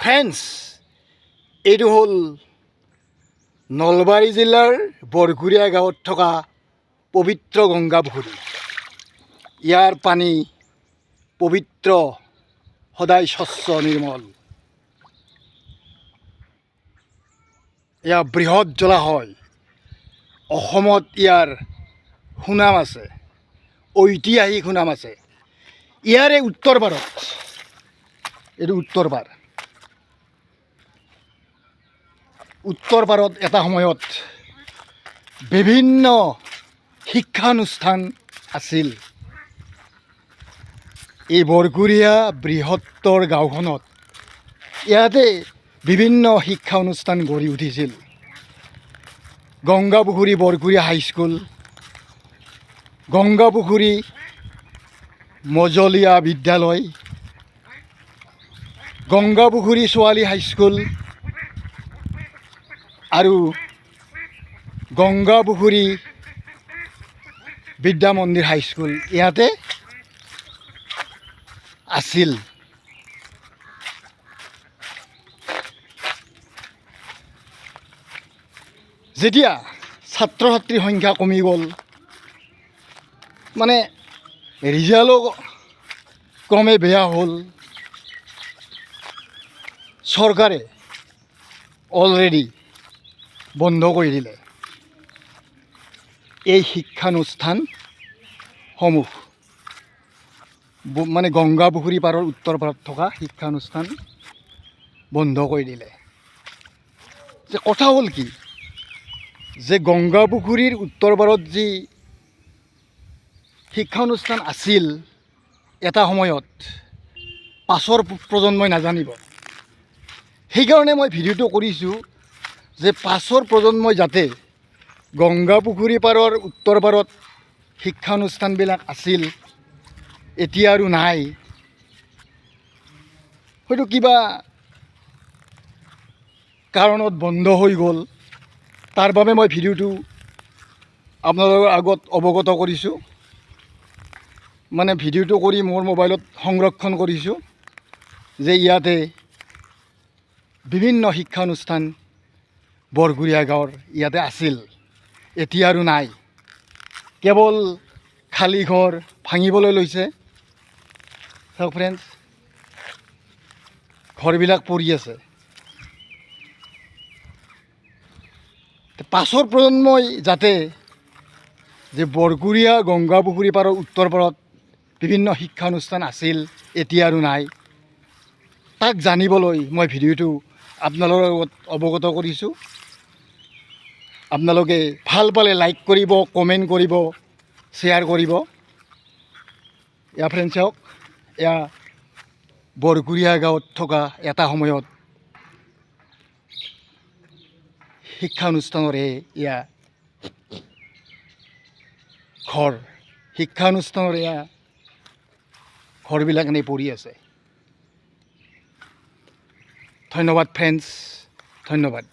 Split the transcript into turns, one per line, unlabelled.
Friends, এইটো হ'ল নলবাৰী জিলাৰ বৰঘূৰীয়া গাঁৱত থকা পবিত্ৰ গংগা পুখুৰী। ইয়াৰ পানী পবিত্ৰ, সদায় স্বচ্ছ নিৰ্মল। এয়া বৃহৎ জলাশয়। অসমত ইয়াৰ সুনাম আছে, ঐতিহাসিক সুনাম আছে। ইয়াৰে উত্তৰ পাৰত, এইটো উত্তৰ পাৰ। উত্তৰ পাৰত এটা সময়ত বিভিন্ন শিক্ষানুষ্ঠান আছিল। এই বৰঘূৰীয়া বৃহত্তৰ গাঁওখনত ইয়াতে বিভিন্ন শিক্ষা অনুষ্ঠান গঢ়ি উঠিছিল। গংগাপুখুৰী বৰঘূৰীয়া হাইস্কুল, গংগাপুখুৰী মজলীয়া বিদ্যালয়, গংগাপুখুৰী ছোৱালী হাইস্কুল আৰু গংগাপুখুৰী বিদ্যা মন্দিৰ হাইস্কুল ইয়াতে আছিল। যেতিয়া ছাত্ৰ ছাত্ৰীৰ সংখ্যা কমি গ'ল, মানে ৰিজাল্টো ক্ৰমে বেয়া হ'ল, চৰকাৰে অলৰেডি বন্ধ কৰি দিলে এই শিক্ষানুষ্ঠানসমূহ। মানে গংগাপুখুৰী পাৰৰ উত্তৰ পাৰত থকা শিক্ষানুষ্ঠান বন্ধ কৰি দিলে। যে কথা হ'ল কি, যে গংগাপুখুৰীৰ উত্তৰ পাৰত যি শিক্ষানুষ্ঠান আছিল এটা সময়ত, পাছৰ প্ৰজন্মই নাজানিব। সেইকাৰণে মই ভিডিঅ'টো কৰিছোঁ যে পাছৰ প্ৰজন্মই যাতে গংগাপুখুৰী পাৰৰ উত্তৰ পাৰত শিক্ষানুষ্ঠানবিলাক আছিল, এতিয়া আৰু নাই, হয়তো কিবা কাৰণত বন্ধ হৈ গ'ল, তাৰ বাবে মই ভিডিঅ'টো আপোনালোকৰ আগত অৱগত কৰিছোঁ। মানে ভিডিঅ'টো কৰি মোৰ মোবাইলত সংৰক্ষণ কৰিছোঁ যে ইয়াতে বিভিন্ন শিক্ষানুষ্ঠান বৰঘূৰীয়া গাঁৱৰ ইয়াতে আছিল, এতিয়া আৰু নাই। কেৱল খালী ঘৰ ভাঙিবলৈ লৈছে। চাওক ফ্ৰেণ্ডছ, ঘৰবিলাক পৰি আছে। পাছৰ প্ৰজন্মই যাতে যে বৰঘূৰীয়া গংগাপুখুৰী পাৰৰ উত্তৰ পাৰত বিভিন্ন শিক্ষানুষ্ঠান আছিল, এতিয়া আৰু নাই, তাক জানিবলৈ মই ভিডিঅ'টো আপোনালোকৰ লগত অৱগত কৰিছোঁ। আপোনালোকে ভাল পালে লাইক কৰিব, কমেণ্ট কৰিব, শ্বেয়াৰ কৰিব। এয়া ফ্ৰেণ্ডছ, চাওক, এয়া বৰঘূৰীয়া গাঁৱত থকা এটা সময়ত শিক্ষানুষ্ঠানৰে এয়া ঘৰ। শিক্ষানুষ্ঠানৰ এয়া ঘৰবিলাক এনেই পৰি আছে। ধন্যবাদ ফ্ৰেণ্ডছ, ধন্যবাদ।